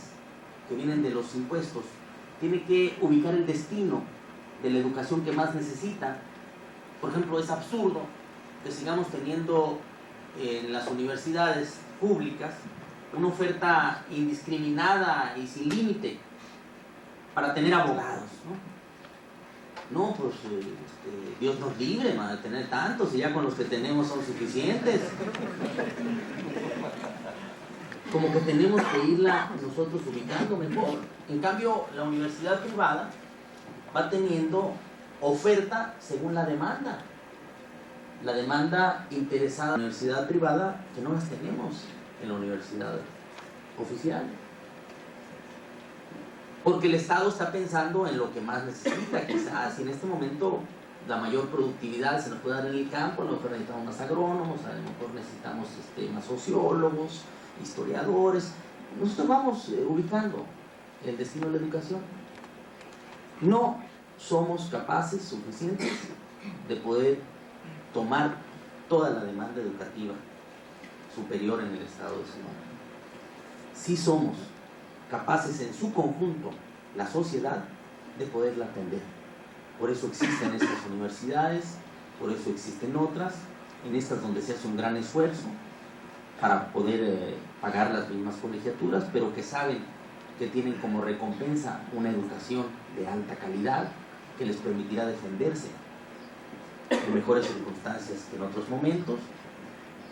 que vienen de los impuestos, tiene que ubicar el destino de la educación que más necesita, por ejemplo, es absurdo que sigamos teniendo en las universidades públicas una oferta indiscriminada y sin límite para tener abogados, ¿no? No, pues Dios nos libre de tener tantos y ya con los que tenemos son suficientes. Como que tenemos que irla nosotros ubicando mejor. En cambio, la universidad privada va teniendo oferta según la demanda. La demanda interesada en la universidad privada que no las tenemos en la universidad oficial. Porque el Estado está pensando en lo que más necesita. Quizás si en este momento la mayor productividad se nos puede dar en el campo, a lo mejor necesitamos más agrónomos, a lo mejor necesitamos más sociólogos, historiadores. Nosotros vamos ubicando el destino de la educación. No somos capaces suficientes de poder tomar toda la demanda educativa superior en el estado de Sonora. Sí somos capaces en su conjunto, la sociedad, de poderla atender. Por eso existen estas universidades, por eso existen otras, en estas donde se hace un gran esfuerzo para poder pagar las mismas colegiaturas, pero que saben que tienen como recompensa una educación de alta calidad que les permitirá defenderse en mejores circunstancias que en otros momentos,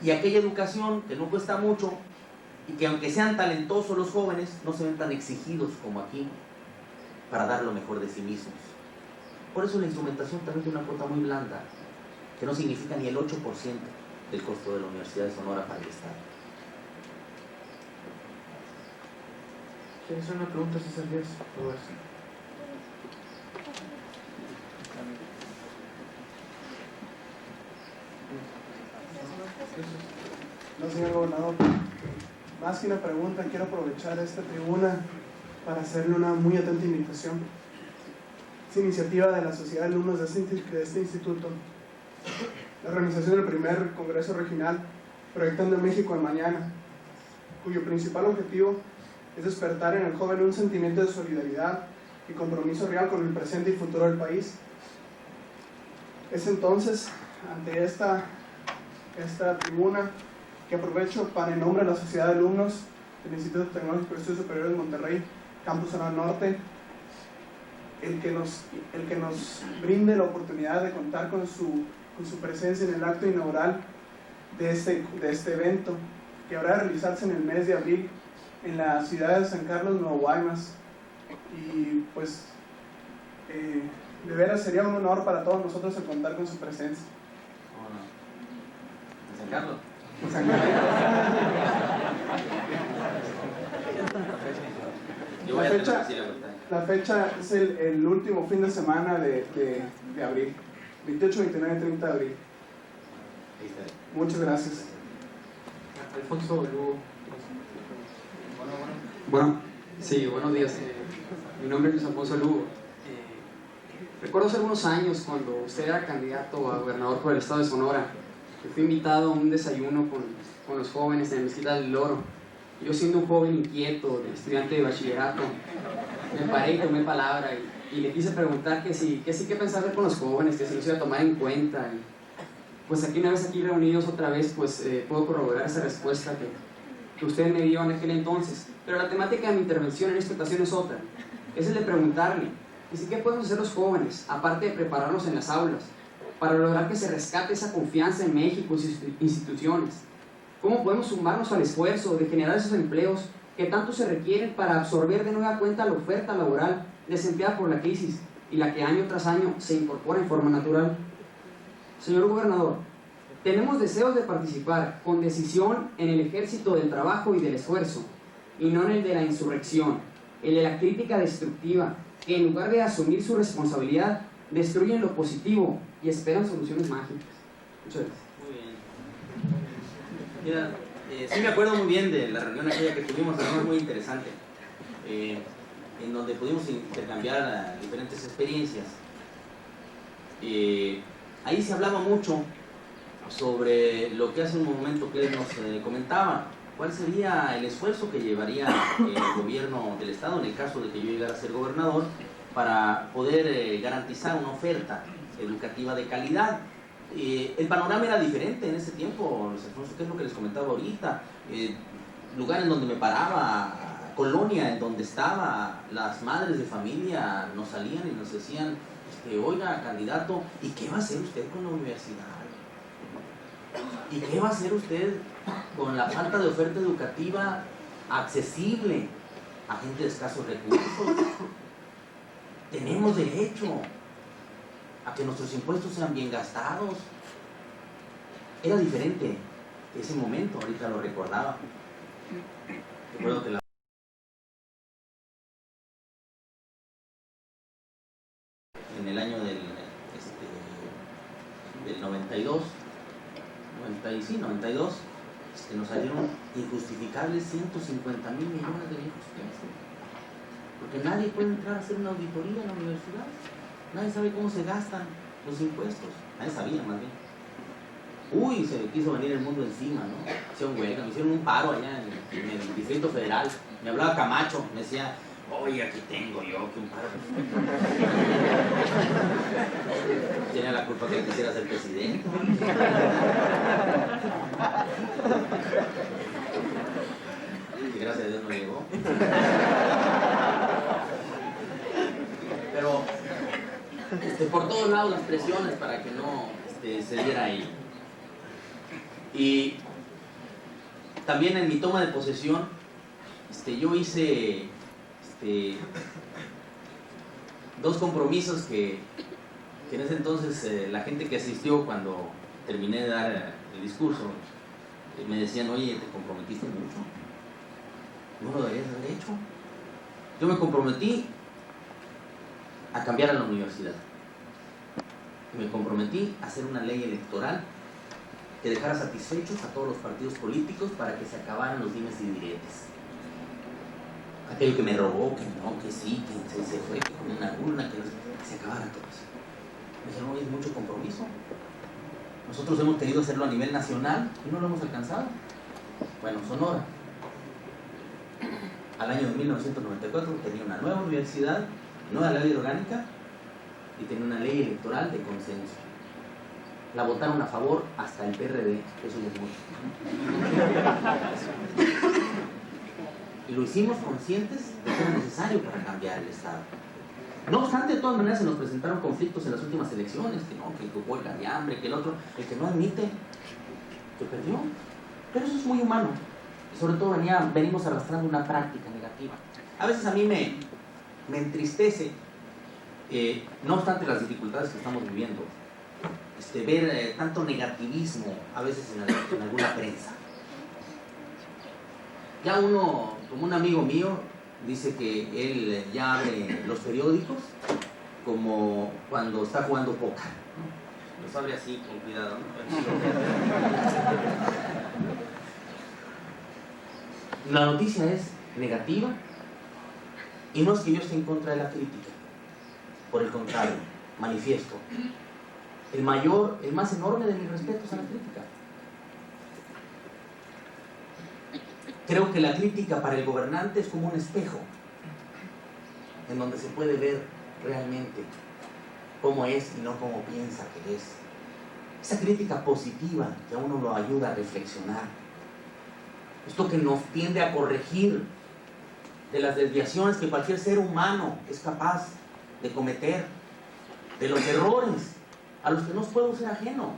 y aquella educación que no cuesta mucho y que aunque sean talentosos los jóvenes no se ven tan exigidos como aquí para dar lo mejor de sí mismos. Por eso la instrumentación también tiene una cuota muy blanda, que no significa ni el 8% del costo de la Universidad de Sonora para el Estado. ¿Tienes una pregunta, César Díaz? No, señor gobernador, más que una pregunta, quiero aprovechar esta tribuna para hacerle una muy atenta invitación. Es iniciativa de la Sociedad de Alumnos de este instituto, la organización del primer Congreso Regional Proyectando México en Mañana, cuyo principal objetivo es despertar en el joven un sentimiento de solidaridad y compromiso real con el presente y futuro del país. Es entonces, ante esta tribuna, que aprovecho para, en nombre de la Sociedad de Alumnos del Instituto Tecnológico de Estudios Superiores de Monterrey, Campus Sonora Norte, el que nos brinde la oportunidad de contar con su presencia en el acto inaugural de este evento, que habrá de realizarse en el mes de abril en la ciudad de San Carlos, Nuevo Guaymas. Y pues de veras sería un honor para todos nosotros el contar con su presencia. ¿En San Carlos? En San Carlos. La fecha es el último fin de semana de abril, 28, 29 y 30 de abril. Muchas gracias. Alfonso Lugo. Bueno, sí, buenos días. Mi nombre es Luis Alfonso Lugo. Recuerdo hace algunos años, cuando usted era candidato a gobernador por el estado de Sonora, que fui invitado a un desayuno con los jóvenes en la Mezquita del Loro. Yo, siendo un joven inquieto, estudiante de bachillerato, me paré y tomé palabra y y le quise preguntar qué pensaba hacer con los jóvenes, que se los iba a tomar en cuenta. Y pues aquí una vez aquí reunidos otra vez, pues puedo corroborar esa respuesta que usted me dio en aquel entonces. Pero la temática de mi intervención en esta ocasión es otra. Es el de preguntarle, ¿qué podemos hacer los jóvenes, aparte de prepararlos en las aulas, para lograr que se rescate esa confianza en México y sus instituciones? ¿Cómo podemos sumarnos al esfuerzo de generar esos empleos que tanto se requieren para absorber de nueva cuenta la oferta laboral desempleada por la crisis y la que año tras año se incorpora en forma natural? Señor gobernador, tenemos deseos de participar con decisión en el ejército del trabajo y del esfuerzo, y no en el de la insurrección, el de la crítica destructiva, que en lugar de asumir su responsabilidad, destruyen lo positivo y esperan soluciones mágicas. Muchas gracias. Muy bien. Mira, sí me acuerdo muy bien de la reunión aquella que tuvimos, además muy interesante, en donde pudimos intercambiar diferentes experiencias. Ahí se hablaba mucho sobre lo que hace un momento Cles nos comentaba, cuál sería el esfuerzo que llevaría el gobierno del estado en el caso de que yo llegara a ser gobernador para poder garantizar una oferta educativa de calidad. El panorama era diferente en ese tiempo, Luis Alfonso, que es lo que les comentaba ahorita. Lugares donde me paraba, colonia en donde estaba, las madres de familia nos salían y nos decían, oiga, candidato, ¿y qué va a hacer usted con la universidad? ¿Y qué va a hacer usted con la falta de oferta educativa accesible a gente de escasos recursos? Tenemos derecho a que nuestros impuestos sean bien gastados. Era diferente ese momento, ahorita lo recordaba. Recuerdo que en el año del 92, nos salieron injustificables 150 mil millones de viejos pesos. Porque nadie puede entrar a hacer una auditoría en la universidad. Nadie sabe cómo se gastan los impuestos. Nadie sabía, más bien. Uy, se me quiso venir el mundo encima, ¿no? Hicieron huelga, me hicieron un paro allá en el Distrito Federal. Me hablaba Camacho, me decía, oye, aquí tengo yo que un paro. Tenía la culpa que quisiera ser presidente. Y gracias a Dios no llegó. Pero por todos lados las presiones para que no se diera ahí. Y también en mi toma de posesión, yo hice dos compromisos que en ese entonces la gente que asistió cuando terminé de dar el discurso me decían, oye, te comprometiste mucho, no lo deberías haber hecho. Yo me comprometí a cambiar a la universidad. Me comprometí a hacer una ley electoral que dejara satisfechos a todos los partidos políticos para que se acabaran los dimes y diretes. Aquel que me robó, que no, que sí, que se fue, que con una urna, que se acabara todo eso. Me dijeron, oye, es mucho compromiso. Nosotros hemos querido hacerlo a nivel nacional y no lo hemos alcanzado. Bueno, Sonora, al año de 1994, tenía una nueva universidad, nueva ley orgánica y tenía una ley electoral de consenso. La votaron a favor hasta el PRD, eso ya es mucho. Y lo hicimos conscientes de que era necesario para cambiar el Estado. No obstante, de todas maneras se nos presentaron conflictos en las últimas elecciones, que no, que huelga de hambre, que el otro, el que no admite, que perdió. Pero eso es muy humano. Y sobre todo venimos arrastrando una práctica negativa. A veces a mí me entristece, no obstante las dificultades que estamos viviendo, ver tanto negativismo a veces en alguna prensa. Ya uno, como un amigo mío, dice que él ya abre los periódicos como cuando está jugando póker, ¿no? Los abre así, con cuidado, ¿no? La noticia es negativa y no es que yo esté en contra de la crítica. Por el contrario, manifiesto el más enorme de mis respetos a la crítica. Creo que la crítica para el gobernante es como un espejo en donde se puede ver realmente cómo es y no cómo piensa que es. Esa crítica positiva que a uno lo ayuda a reflexionar. Esto que nos tiende a corregir de las desviaciones que cualquier ser humano es capaz de cometer, de los errores a los que no puedo ser ajeno.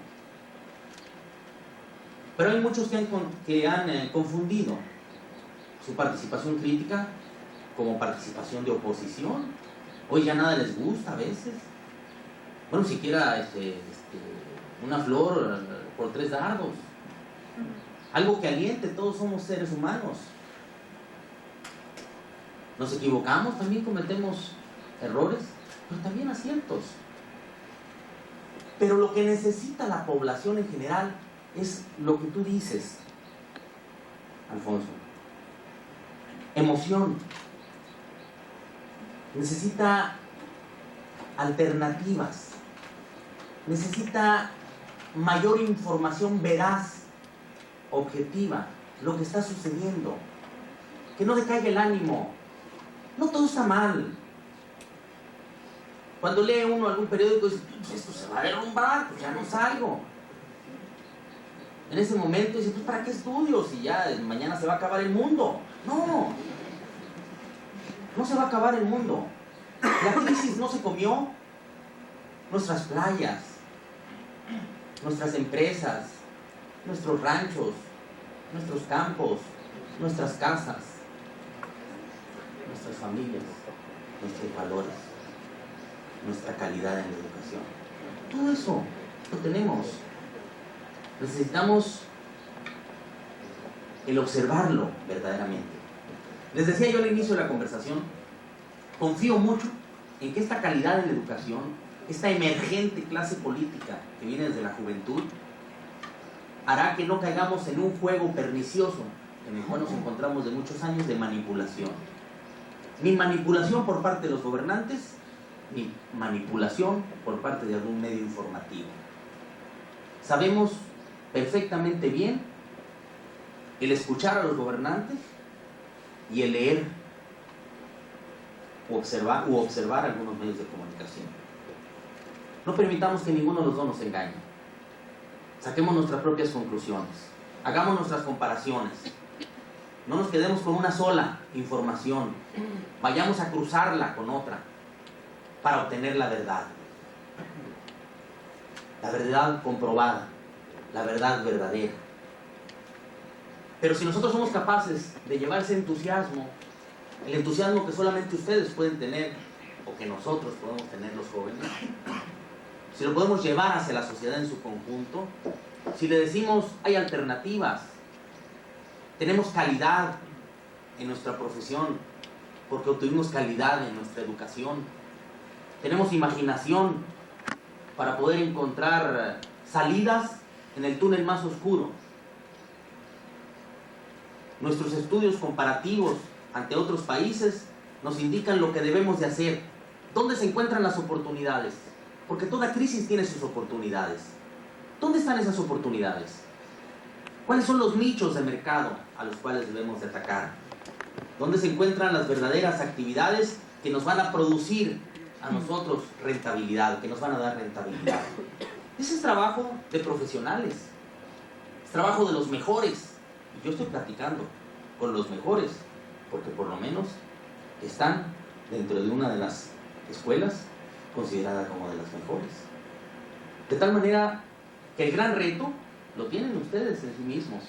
Pero hay muchos que han confundido su participación crítica como participación de oposición. Hoy ya nada les gusta a veces. Bueno, siquiera una flor por 3 dardos. Algo que aliente, todos somos seres humanos. Nos equivocamos, también cometemos errores, pero también aciertos. Pero lo que necesita la población en general es lo que tú dices, Alfonso. Emoción. Necesita alternativas. Necesita mayor información veraz, objetiva, lo que está sucediendo. Que no decaiga el ánimo. No todo está mal. Cuando lee uno algún periódico y dice, pues esto se va a derrumbar, pues ya no salgo. En ese momento dice, pues ¿para qué estudio si ya mañana se va a acabar el mundo? No, no se va a acabar el mundo. La crisis no se comió nuestras playas, nuestras empresas, nuestros ranchos, nuestros campos, nuestras casas, nuestras familias, nuestros valores, nuestra calidad en la educación. Todo eso lo tenemos. Necesitamos el observarlo verdaderamente. Les decía yo al inicio de la conversación, confío mucho en que esta calidad en la educación, esta emergente clase política que viene desde la juventud, hará que no caigamos en un juego pernicioso en el cual nos encontramos de muchos años de manipulación. Ni manipulación por parte de los gobernantes, ni manipulación por parte de algún medio informativo. Sabemos perfectamente bien el escuchar a los gobernantes y el leer u observar algunos medios de comunicación. No permitamos que ninguno de los dos nos engañe. Saquemos nuestras propias conclusiones. Hagamos nuestras comparaciones. No nos quedemos con una sola información. Vayamos a cruzarla con otra para obtener la verdad. La verdad comprobada. La verdad verdadera. Pero si nosotros somos capaces de llevar ese entusiasmo, el entusiasmo que solamente ustedes pueden tener, o que nosotros podemos tener los jóvenes, si lo podemos llevar hacia la sociedad en su conjunto, si le decimos hay alternativas, tenemos calidad en nuestra profesión, porque obtuvimos calidad en nuestra educación, tenemos imaginación para poder encontrar salidas en el túnel más oscuro. Nuestros estudios comparativos ante otros países nos indican lo que debemos de hacer. ¿Dónde se encuentran las oportunidades? Porque toda crisis tiene sus oportunidades. ¿Dónde están esas oportunidades? ¿Cuáles son los nichos de mercado a los cuales debemos de atacar? ¿Dónde se encuentran las verdaderas actividades que nos van a producir a nosotros rentabilidad, que nos van a dar rentabilidad? Ese es trabajo de profesionales, es trabajo de los mejores. Y yo estoy platicando con los mejores, porque por lo menos están dentro de una de las escuelas considerada como de las mejores. De tal manera que el gran reto lo tienen ustedes en sí mismos,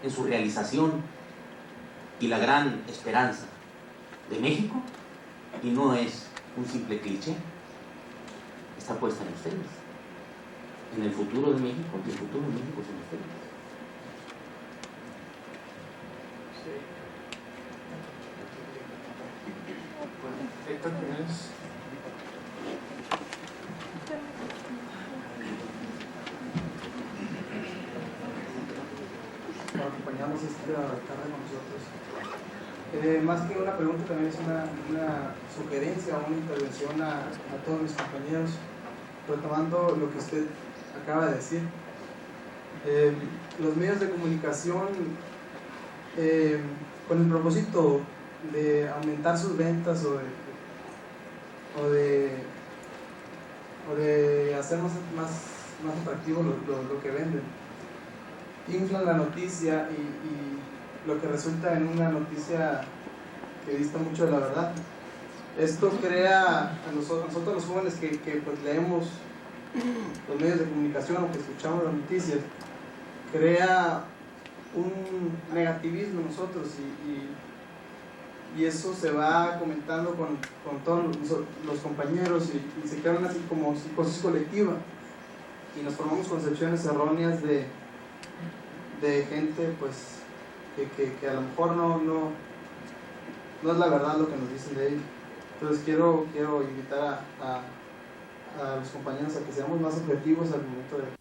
en su realización, y la gran esperanza de México, y no es un simple cliché, está puesta en ustedes, en el futuro de México, y el futuro de México son ustedes. Héctor Jiménez. Por acompañarnos esta tarde con nosotros. Más que una pregunta, también es una sugerencia o una intervención a todos mis compañeros, retomando lo que usted acaba de decir. Los medios de comunicación, con el propósito de aumentar sus ventas o o de hacer más atractivo lo que venden. Inflan la noticia y lo que resulta en una noticia que dista mucho de la verdad. Esto crea a nosotros los jóvenes que pues leemos los medios de comunicación o que escuchamos las noticias, crea un negativismo en nosotros y eso se va comentando con todos los compañeros y se crean así como psicosis colectiva y nos formamos concepciones erróneas de gente pues que a lo mejor no es la verdad lo que nos dicen de ellos. Entonces quiero invitar a los compañeros a que seamos más objetivos al momento de